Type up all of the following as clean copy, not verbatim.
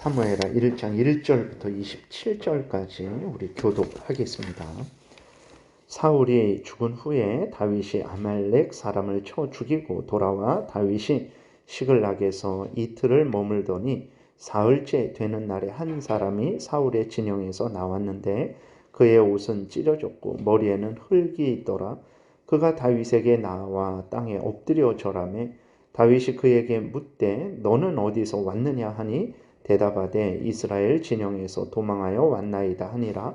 사무엘하 1장 1절부터 27절까지 우리 교독하겠습니다. 사울이 죽은 후에 다윗이 아말렉 사람을 쳐 죽이고 돌아와 다윗이 시글락에서 이틀을 머물더니 사흘째 되는 날에 한 사람이 사울의 진영에서 나왔는데 그의 옷은 찢어졌고 머리에는 흙이 있더라. 그가 다윗에게 나와 땅에 엎드려 절하매 다윗이 그에게 묻되 너는 어디서 왔느냐 하니 대답하되 이스라엘 진영에서 도망하여 왔나이다 하니라.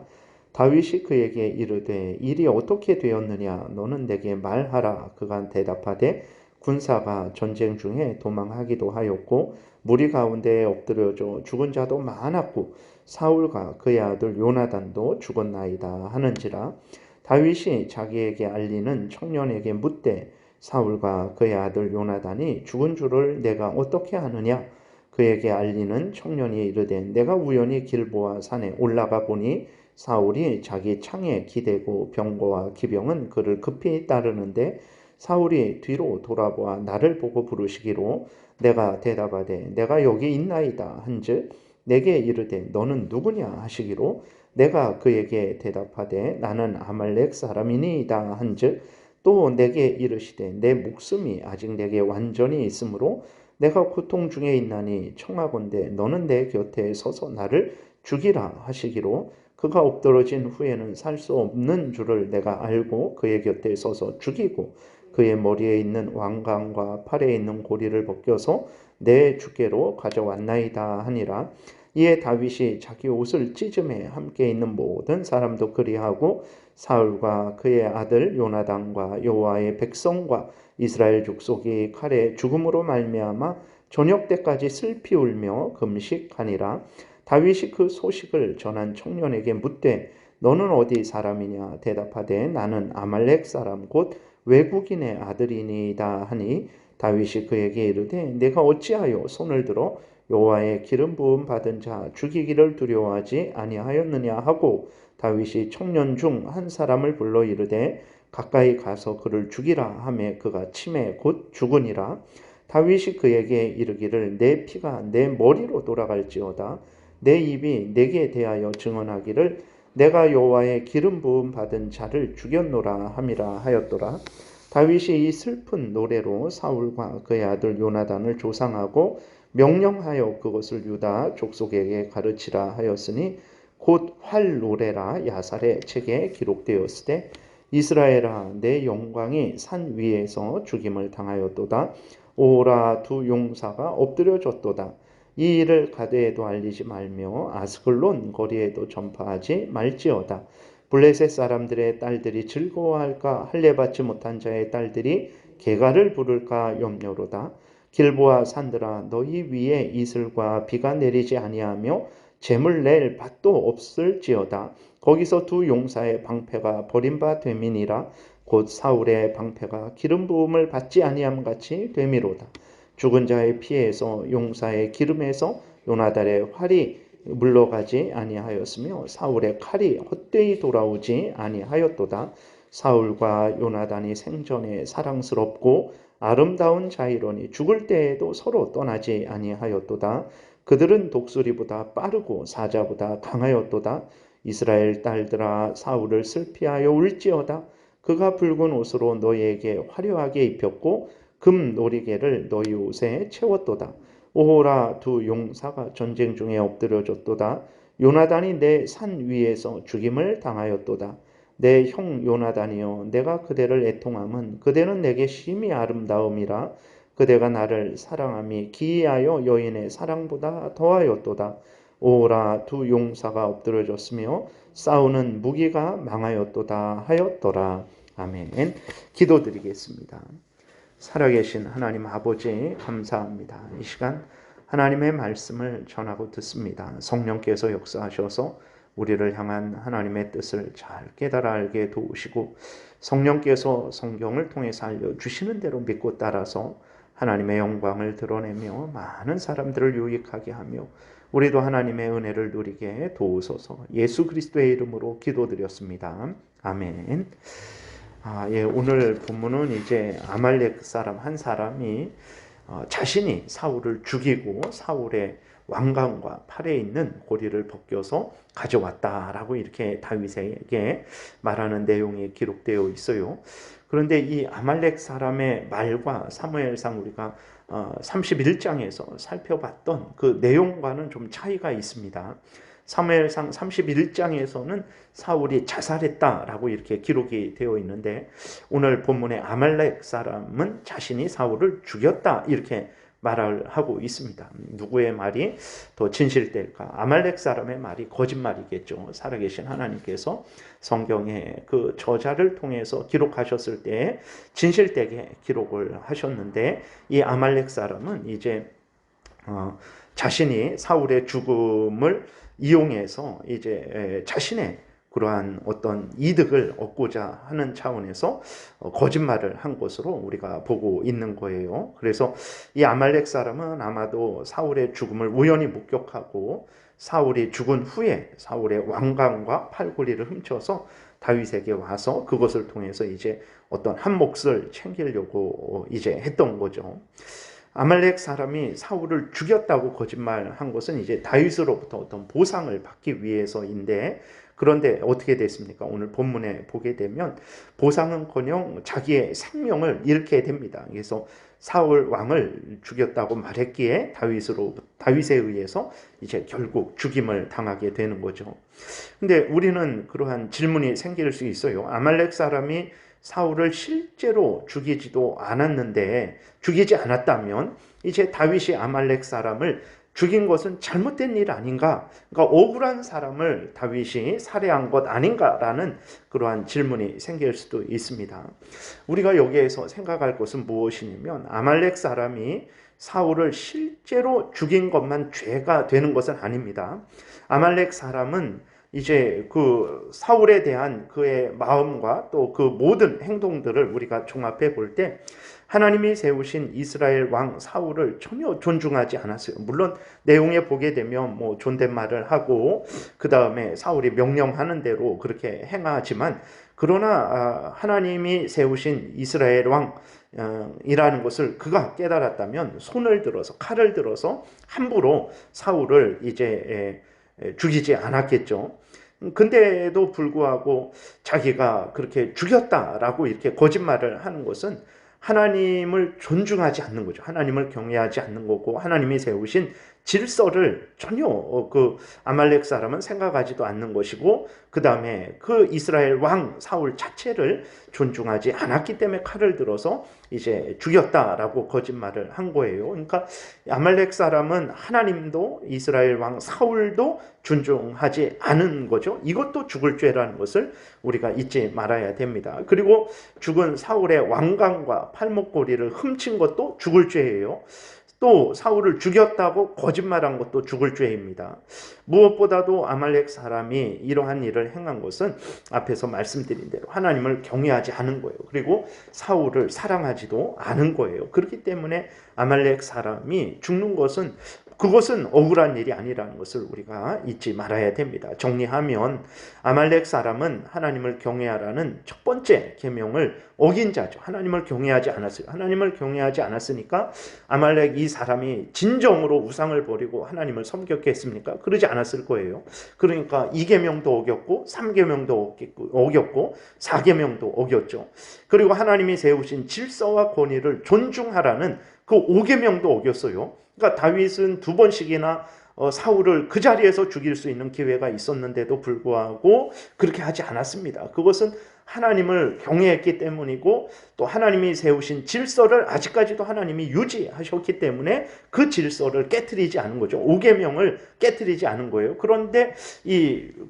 다윗이 그에게 이르되 일이 어떻게 되었느냐 너는 내게 말하라. 그가 대답하되 군사가 전쟁 중에 도망하기도 하였고 무리 가운데에 엎드려져 죽은 자도 많았고 사울과 그의 아들 요나단도 죽었나이다 하는지라. 다윗이 자기에게 알리는 청년에게 묻되 사울과 그의 아들 요나단이 죽은 줄을 내가 어떻게 아느냐. 그에게 알리는 청년이 이르되 내가 우연히 길보아 산에 올라가 보니 사울이 자기 창에 기대고 병거와 기병은 그를 급히 따르는데 사울이 뒤로 돌아보아 나를 보고 부르시기로 내가 대답하되 내가 여기 있나이다 한즉 내게 이르되 너는 누구냐 하시기로 내가 그에게 대답하되 나는 아말렉 사람이니이다 한즉 또 내게 이르시되 내 목숨이 아직 내게 완전히 있으므로 내가 고통 중에 있나니 청하건대 너는 내 곁에 서서 나를 죽이라 하시기로 그가 엎드러진 후에는 살 수 없는 줄을 내가 알고 그의 곁에 서서 죽이고 그의 머리에 있는 왕관과 팔에 있는 고리를 벗겨서 내 주께로 가져왔나이다 하니라. 이에 다윗이 자기 옷을 찢음에 함께 있는 모든 사람도 그리하고 사울과 그의 아들 요나단과 여호와의 백성과 이스라엘 족속이 칼에 죽음으로 말미암아 저녁 때까지 슬피 울며 금식하니라. 다윗이 그 소식을 전한 청년에게 묻되 너는 어디 사람이냐 대답하되 나는 아말렉 사람 곧 외국인의 아들이니이다 하니 다윗이 그에게 이르되 내가 어찌하여 손을 들어 여호와의 기름 부음 받은 자 죽이기를 두려워하지 아니하였느냐 하고 다윗이 청년 중 한 사람을 불러 이르되 가까이 가서 그를 죽이라 하매 그가 치매 곧 죽으니라. 다윗이 그에게 이르기를 내 피가 내 머리로 돌아갈지어다 내 입이 내게 대하여 증언하기를 내가 여호와의 기름 부음 받은 자를 죽였노라 함이라 하였더라. 다윗이 이 슬픈 노래로 사울과 그의 아들 요나단을 조상하고 명령하여 그것을 유다 족속에게 가르치라 하였으니 곧 활 노래라 야살의 책에 기록되었으되 이스라엘아 내 영광이 산 위에서 죽임을 당하였도다. 오호라 두 용사가 엎드려졌도다. 이 일을 가드에도 알리지 말며 아스글론 거리에도 전파하지 말지어다. 블레셋 사람들의 딸들이 즐거워할까 할례받지 못한 자의 딸들이 개가를 부를까 염려로다. 길보아 산들아 너희 위에 이슬과 비가 내리지 아니하며 재물 낼 밭도 없을지어다. 거기서 두 용사의 방패가 버림바 됨이니라. 곧 사울의 방패가 기름 부음을 받지 아니함 같이 됨이로다. 죽은 자의 피에서 용사의 기름에서 요나단의 활이 물러가지 아니하였으며 사울의 칼이 헛되이 돌아오지 아니하였도다. 사울과 요나단이 생전에 사랑스럽고 아름다운 자이러니 죽을 때에도 서로 떠나지 아니하였도다. 그들은 독수리보다 빠르고 사자보다 강하였도다. 이스라엘 딸들아 사울을 슬피하여 울지어다. 그가 붉은 옷으로 너희에게 화려하게 입혔고 금 놀이개를 너희 옷에 채웠도다. 오호라 두 용사가 전쟁 중에 엎드려졌도다. 요나단이 내 산 위에서 죽임을 당하였도다. 내 형 요나단이여 내가 그대를 애통함은 그대는 내게 심히 아름다움이라. 그대가 나를 사랑함이 기이하여 여인의 사랑보다 더하였도다. 오호라 두 용사가 엎드려졌으며 싸우는 무기가 망하였도다 하였더라. 아멘. 기도드리겠습니다. 살아계신 하나님 아버지 감사합니다. 이 시간 하나님의 말씀을 전하고 듣습니다. 성령께서 역사하셔서 우리를 향한 하나님의 뜻을 잘 깨달아 알게 도우시고 성령께서 성경을 통해서 알려주시는 대로 믿고 따라서 하나님의 영광을 드러내며 많은 사람들을 유익하게 하며 우리도 하나님의 은혜를 누리게 도우소서. 예수 그리스도의 이름으로 기도드렸습니다. 아멘. 오늘 본문은 이제 아말렉 사람 한 사람이 자신이 사울을 죽이고 사울의 왕관과 팔에 있는 고리를 벗겨서 가져왔다라고 이렇게 다윗에게 말하는 내용이 기록되어 있어요. 그런데 이 아말렉 사람의 말과 사무엘상 우리가 31장에서 살펴봤던 그 내용과는 좀 차이가 있습니다. 사무엘상 31장에서는 사울이 자살했다라고 이렇게 기록이 되어 있는데, 오늘 본문의 아말렉 사람은 자신이 사울을 죽였다 이렇게 말을 하고 있습니다. 누구의 말이 더 진실될까? 아말렉 사람의 말이 거짓말이겠죠. 살아계신 하나님께서 성경에 그 저자를 통해서 기록하셨을 때 진실되게 기록을 하셨는데, 이 아말렉 사람은 이제 자신이 사울의 죽음을 이용해서 이제 자신의 그러한 어떤 이득을 얻고자 하는 차원에서 거짓말을 한 것으로 우리가 보고 있는 거예요. 그래서 이 아말렉 사람은 아마도 사울의 죽음을 우연히 목격하고 사울이 죽은 후에 사울의 왕관과 팔고리를 훔쳐서 다윗에게 와서 그것을 통해서 이제 어떤 한 몫을 챙기려고 이제 했던 거죠. 아말렉 사람이 사울을 죽였다고 거짓말한 것은 이제 다윗으로부터 어떤 보상을 받기 위해서인데, 그런데 어떻게 됐습니까? 오늘 본문에 보게 되면 보상은커녕 자기의 생명을 잃게 됩니다. 그래서 사울 왕을 죽였다고 말했기에 다윗에 의해서 이제 결국 죽임을 당하게 되는 거죠. 근데 우리는 그러한 질문이 생길 수 있어요. 아말렉 사람이 사울을 실제로 죽이지도 않았는데, 죽이지 않았다면 이제 다윗이 아말렉 사람을 죽인 것은 잘못된 일 아닌가? 그러니까 억울한 사람을 다윗이 살해한 것 아닌가라는 그러한 질문이 생길 수도 있습니다. 우리가 여기에서 생각할 것은 무엇이냐면, 아말렉 사람이 사울을 실제로 죽인 것만 죄가 되는 것은 아닙니다. 아말렉 사람은 이제 그 사울에 대한 그의 마음과 또 그 모든 행동들을 우리가 종합해 볼 때 하나님이 세우신 이스라엘 왕 사울을 전혀 존중하지 않았어요. 물론 내용에 보게 되면 뭐 존댓말을 하고 그 다음에 사울이 명령하는 대로 그렇게 행하지만, 그러나 하나님이 세우신 이스라엘 왕이라는 것을 그가 깨달았다면 손을 들어서 칼을 들어서 함부로 사울을 이제 죽이지 않았겠죠. 근데도 불구하고 자기가 그렇게 죽였다라고 이렇게 거짓말을 하는 것은 하나님을 존중하지 않는 거죠. 하나님을 경외하지 않는 거고, 하나님이 세우신 질서를 전혀 그 아말렉 사람은 생각하지도 않는 것이고, 그 다음에 그 이스라엘 왕 사울 자체를 존중하지 않았기 때문에 칼을 들어서 이제 죽였다라고 거짓말을 한 거예요. 그러니까 아말렉 사람은 하나님도 이스라엘 왕 사울도 존중하지 않은 거죠. 이것도 죽을 죄라는 것을 우리가 잊지 말아야 됩니다. 그리고 죽은 사울의 왕관과 팔목고리를 훔친 것도 죽을 죄예요. 또 사울을 죽였다고 거짓말한 것도 죽을 죄입니다. 무엇보다도 아말렉 사람이 이러한 일을 행한 것은 앞에서 말씀드린 대로 하나님을 경외하지 않은 거예요. 그리고 사울을 사랑하지도 않은 거예요. 그렇기 때문에 아말렉 사람이 죽는 것은, 그것은 억울한 일이 아니라는 것을 우리가 잊지 말아야 됩니다. 정리하면 아말렉 사람은 하나님을 경외하라는 첫 번째 계명을 어긴 자죠. 하나님을 경외하지 않았어요. 하나님을 경외하지 않았으니까 아말렉 이 사람이 진정으로 우상을 버리고 하나님을 섬겼겠습니까? 그러지 않았을 거예요. 그러니까 2계명도 어겼고 3계명도 어겼고 4계명도 어겼죠. 그리고 하나님이 세우신 질서와 권위를 존중하라는 그 5계명도 어겼어요. 그러니까 다윗은 2번씩이나 사울을 그 자리에서 죽일 수 있는 기회가 있었는데도 불구하고 그렇게 하지 않았습니다. 그것은 하나님을 경외했기 때문이고, 또 하나님이 세우신 질서를 아직까지도 하나님이 유지하셨기 때문에 그 질서를 깨트리지 않은 거죠. 5계명을 깨트리지 않은 거예요. 그런데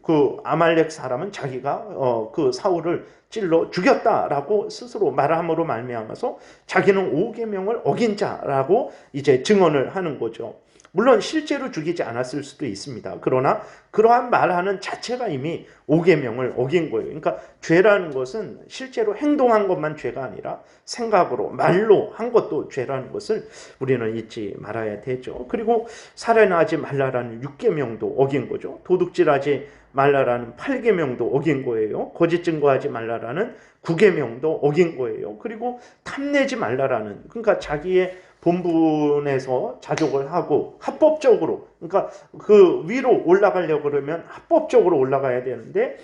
그 아말렉 사람은 자기가 그 사울을 찔러 죽였다라고 스스로 말함으로 말미암아서 자기는 5계명을 어긴 자라고 이제 증언을 하는 거죠. 물론 실제로 죽이지 않았을 수도 있습니다. 그러나 그러한 말하는 자체가 이미 5계명을 어긴 거예요. 그러니까 죄라는 것은 실제로 행동한 것만 죄가 아니라 생각으로 말로 한 것도 죄라는 것을 우리는 잊지 말아야 되죠. 그리고 살인하지 말라라는 6계명도 어긴 거죠. 도둑질하지 말라라는 8계명도 어긴 거예요. 거짓 증거하지 말라라는 9계명도 어긴 거예요. 그리고 탐내지 말라라는, 그러니까 자기의 본분에서 자족을 하고 합법적으로, 그러니까 그 위로 올라가려고 그러면 합법적으로 올라가야 되는데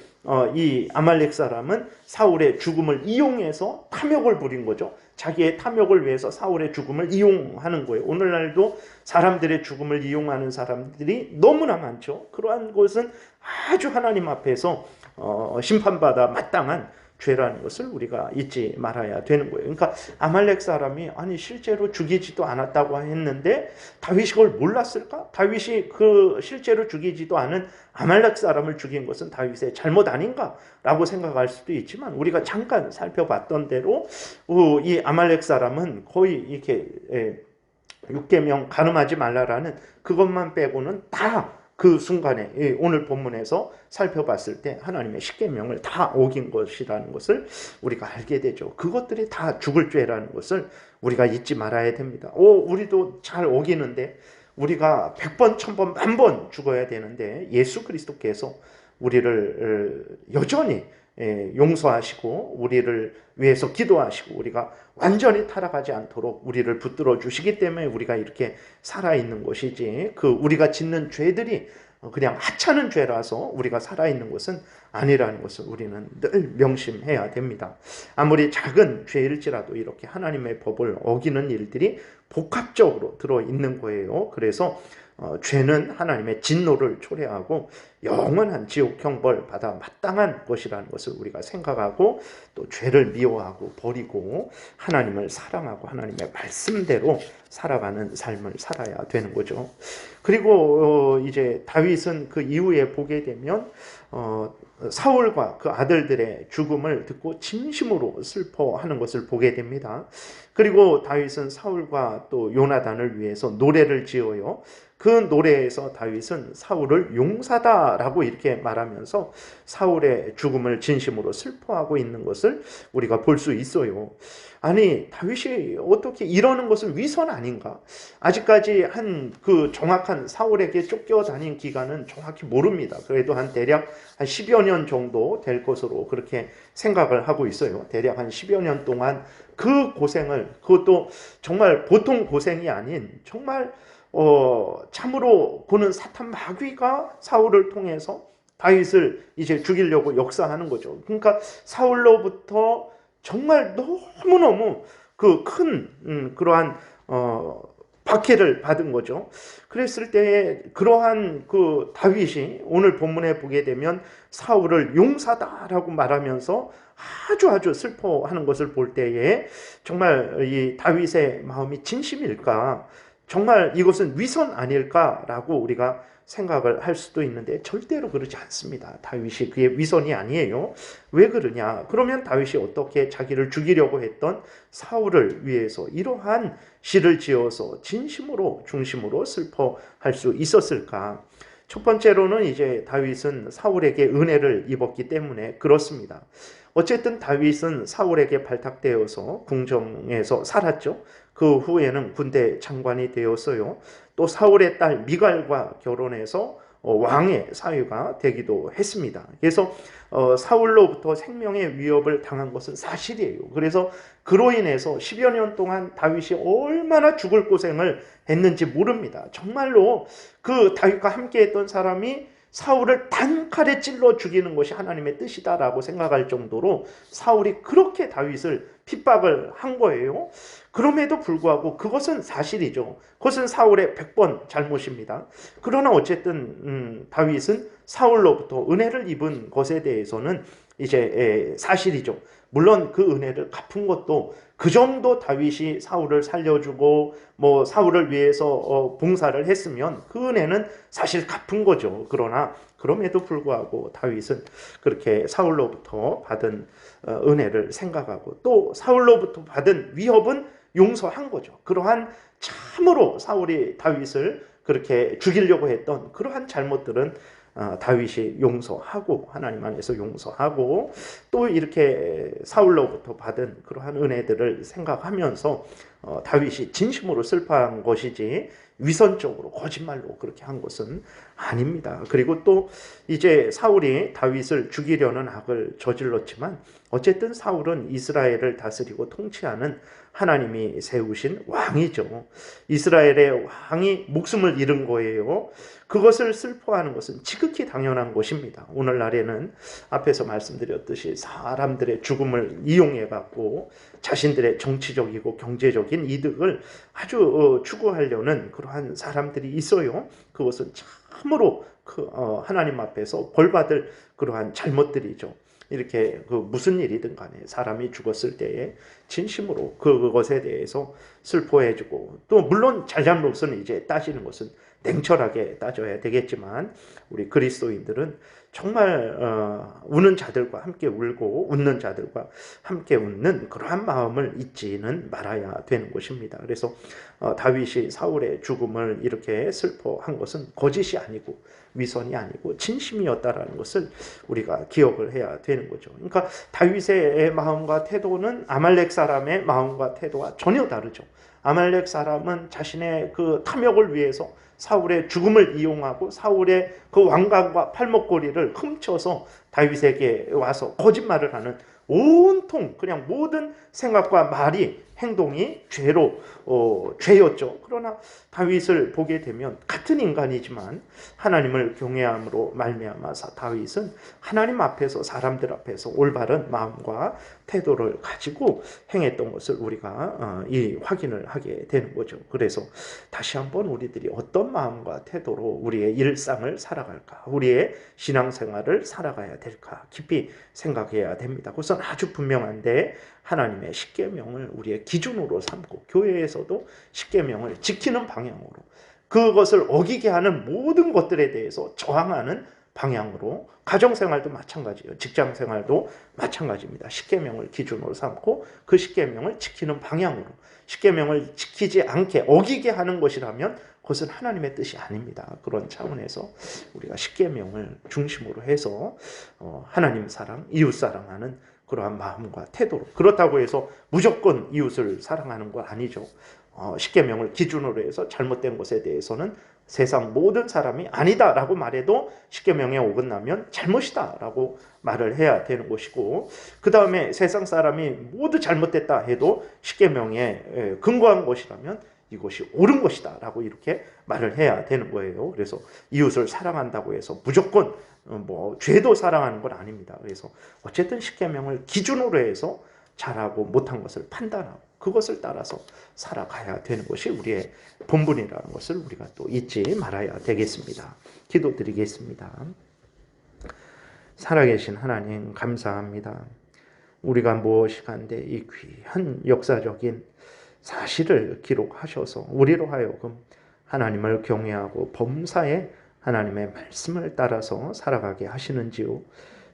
이 아말렉 사람은 사울의 죽음을 이용해서 탐욕을 부린 거죠. 자기의 탐욕을 위해서 사울의 죽음을 이용하는 거예요. 오늘날도 사람들의 죽음을 이용하는 사람들이 너무나 많죠. 그러한 것은 아주 하나님 앞에서 심판받아 마땅한 죄라는 것을 우리가 잊지 말아야 되는 거예요. 그러니까 아말렉 사람이 아니 실제로 죽이지도 않았다고 했는데 다윗이 그걸 몰랐을까? 다윗이 그 실제로 죽이지도 않은 아말렉 사람을 죽인 것은 다윗의 잘못 아닌가라고 생각할 수도 있지만, 우리가 잠깐 살펴봤던 대로 이 아말렉 사람은 거의 이렇게 6계명 간음하지 말라라는 그것만 빼고는 다 그 순간에 오늘 본문에서 살펴봤을 때 하나님의 10계명을 다 어긴 것이라는 것을 우리가 알게 되죠. 그것들이 다 죽을 죄라는 것을 우리가 잊지 말아야 됩니다. 우리도 잘 어기는데, 우리가 100번, 1000번, 1000번 죽어야 되는데 예수 그리스도께서 우리를 여전히 용서하시고 우리를 위해서 기도하시고 우리가 완전히 타락하지 않도록 우리를 붙들어 주시기 때문에 우리가 이렇게 살아있는 것이지, 그 우리가 짓는 죄들이 그냥 하찮은 죄라서 우리가 살아있는 것은 아니라는 것을 우리는 늘 명심해야 됩니다. 아무리 작은 죄일지라도 이렇게 하나님의 법을 어기는 일들이 복합적으로 들어있는 거예요. 그래서 죄는 하나님의 진노를 초래하고 영원한 지옥 형벌 받아 마땅한 것이라는 것을 우리가 생각하고, 또 죄를 미워하고 버리고 하나님을 사랑하고 하나님의 말씀대로 살아가는 삶을 살아야 되는 거죠. 그리고 이제 다윗은 그 이후에 보게 되면 사울과 그 아들들의 죽음을 듣고 진심으로 슬퍼하는 것을 보게 됩니다. 그리고 다윗은 사울과 또 요나단을 위해서 노래를 지어요. 그 노래에서 다윗은 사울을 용사다라고 이렇게 말하면서 사울의 죽음을 진심으로 슬퍼하고 있는 것을 우리가 볼 수 있어요. 아니, 다윗이 어떻게 이러는 것은 위선 아닌가? 아직까지 한 그 정확한 사울에게 쫓겨다닌 기간은 정확히 모릅니다. 그래도 대략 한 10여 년 정도 될 것으로 그렇게 생각을 하고 있어요. 대략 한 10여 년 동안 그 고생을, 그것도 정말 보통 고생이 아닌 정말 참으로 보는 사탄 마귀가 사울을 통해서 다윗을 이제 죽이려고 역사하는 거죠. 그러니까 사울로부터 정말 너무너무 그 큰 그러한 박해를 받은 거죠. 그랬을 때 그러한 그 다윗이 오늘 본문에 보게 되면 사울을 용사다라고 말하면서 아주 슬퍼하는 것을 볼 때에 정말 이 다윗의 마음이 진심일까? 정말 이것은 위선 아닐까라고 우리가 생각을 할 수도 있는데 절대로 그렇지 않습니다. 다윗이 그의 위선이 아니에요. 왜 그러냐? 그러면 다윗이 어떻게 자기를 죽이려고 했던 사울을 위해서 이러한 시를 지어서 진심으로 중심으로 슬퍼할 수 있었을까? 첫 번째로는 이제 다윗은 사울에게 은혜를 입었기 때문에 그렇습니다. 어쨌든 다윗은 사울에게 발탁되어서 궁정에서 살았죠. 그 후에는 군대 장관이 되었어요. 또 사울의 딸 미갈과 결혼해서 왕의 사위가 되기도 했습니다. 그래서 사울로부터 생명의 위협을 당한 것은 사실이에요. 그래서 그로 인해서 10여 년 동안 다윗이 얼마나 죽을 고생을 했는지 모릅니다. 정말로 그 다윗과 함께했던 사람이 사울을 단칼에 찔러 죽이는 것이 하나님의 뜻이다라고 생각할 정도로 사울이 그렇게 다윗을 핍박을 한 거예요. 그럼에도 불구하고 그것은 사실이죠. 그것은 사울의 100번 잘못입니다. 그러나 어쨌든 다윗은 사울로부터 은혜를 입은 것에 대해서는 이제 사실이죠. 물론 그 은혜를 갚은 것도 그 정도 다윗이 사울을 살려주고 뭐 사울을 위해서 봉사를 했으면 그 은혜는 사실 갚은 거죠. 그러나 그럼에도 불구하고 다윗은 그렇게 사울로부터 받은 은혜를 생각하고 또 사울로부터 받은 위협은 용서한 거죠. 그러한 참으로 사울이 다윗을 그렇게 죽이려고 했던 그러한 잘못들은 다윗이 용서하고 하나님 안에서 용서하고 또 이렇게 사울로부터 받은 그러한 은혜들을 생각하면서 다윗이 진심으로 슬퍼한 것이지 위선적으로 거짓말로 그렇게 한 것은 아닙니다. 그리고 또 이제 사울이 다윗을 죽이려는 악을 저질렀지만 어쨌든 사울은 이스라엘을 다스리고 통치하는 하나님이 세우신 왕이죠. 이스라엘의 왕이 목숨을 잃은 거예요. 그것을 슬퍼하는 것은 지극히 당연한 것입니다. 오늘날에는 앞에서 말씀드렸듯이 사람들의 죽음을 이용해 갖고 자신들의 정치적이고 경제적인 이득을 아주 추구하려는 그러한 사람들이 있어요. 그것은 참으로 하나님 앞에서 벌받을 그러한 잘못들이죠. 이렇게 무슨 일이든 간에 사람이 죽었을 때에 진심으로 그것에 대해서 슬퍼해주고, 또 물론 잘잘못은 이제 따지는 것은 냉철하게 따져야 되겠지만, 우리 그리스도인들은 정말 우는 자들과 함께 울고 웃는 자들과 함께 웃는 그러한 마음을 잊지는 말아야 되는 것입니다. 그래서 다윗이 사울의 죽음을 이렇게 슬퍼한 것은 거짓이 아니고 위선이 아니고 진심이었다라는 것을 우리가 기억을 해야 되는 거죠. 그러니까 다윗의 마음과 태도는 아말렉 사람의 마음과 태도와 전혀 다르죠. 아말렉 사람은 자신의 그 탐욕을 위해서 사울의 죽음을 이용하고 사울의 그 왕관과 팔목걸이를 훔쳐서 다윗에게 와서 거짓말을 하는, 온통 그냥 모든 생각과 말이 행동이 죄였죠. 그러나 다윗을 보게 되면 같은 인간이지만 하나님을 경외함으로 말미암아 다윗은 하나님 앞에서, 사람들 앞에서 올바른 마음과 태도를 가지고 행했던 것을 우리가 이 확인을 하게 되는 거죠. 그래서 다시 한번 우리들이 어떤 마음과 태도로 우리의 일상을 살아갈까, 우리의 신앙생활을 살아가야 될까 깊이 생각해야 됩니다. 그것은 아주 분명한데, 하나님의 십계명을 우리의 기준으로 삼고 교회에서도 십계명을 지키는 방향으로, 그것을 어기게 하는 모든 것들에 대해서 저항하는 방향으로, 가정생활도 마찬가지예요. 직장생활도 마찬가지입니다. 십계명을 기준으로 삼고 그 십계명을 지키는 방향으로, 십계명을 지키지 않게 어기게 하는 것이라면 그것은 하나님의 뜻이 아닙니다. 그런 차원에서 우리가 십계명을 중심으로 해서 하나님 사랑, 이웃 사랑하는 그러한 마음과 태도로, 그렇다고 해서 무조건 이웃을 사랑하는 건 아니죠. 십계명을 기준으로 해서 잘못된 것에 대해서는 세상 모든 사람이 아니다라고 말해도 십계명에 어긋나면 잘못이다라고 말을 해야 되는 것이고, 그 다음에 세상 사람이 모두 잘못됐다 해도 십계명에 근거한 것이라면 이것이 옳은 것이다 라고 이렇게 말을 해야 되는 거예요. 그래서 이웃을 사랑한다고 해서 무조건 죄도 사랑하는 건 아닙니다. 그래서 어쨌든 십계명을 기준으로 해서 잘하고 못한 것을 판단하고 그것을 따라서 살아가야 되는 것이 우리의 본분이라는 것을 우리가 또 잊지 말아야 되겠습니다. 기도드리겠습니다. 살아계신 하나님, 감사합니다. 우리가 무엇이 간데 이 귀한 역사적인 사실을 기록하셔서 우리로 하여금 하나님을 경외하고 범사에 하나님의 말씀을 따라서 살아가게 하시는지요.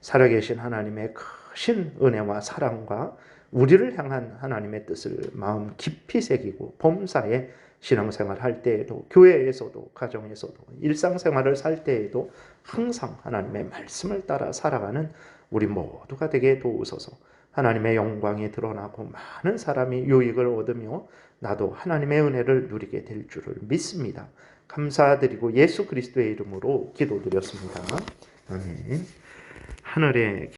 살아계신 하나님의 크신 은혜와 사랑과 우리를 향한 하나님의 뜻을 마음 깊이 새기고 범사에 신앙생활 할 때에도, 교회에서도, 가정에서도, 일상생활을 살 때에도 항상 하나님의 말씀을 따라 살아가는 우리 모두가 되게 도우소서. 하나님의 영광이 드러나고 많은 사람이 유익을 얻으며 나도 하나님의 은혜를 누리게 될 줄을 믿습니다. 감사드리고 예수 그리스도의 이름으로 기도드렸습니다. 아멘. 하늘에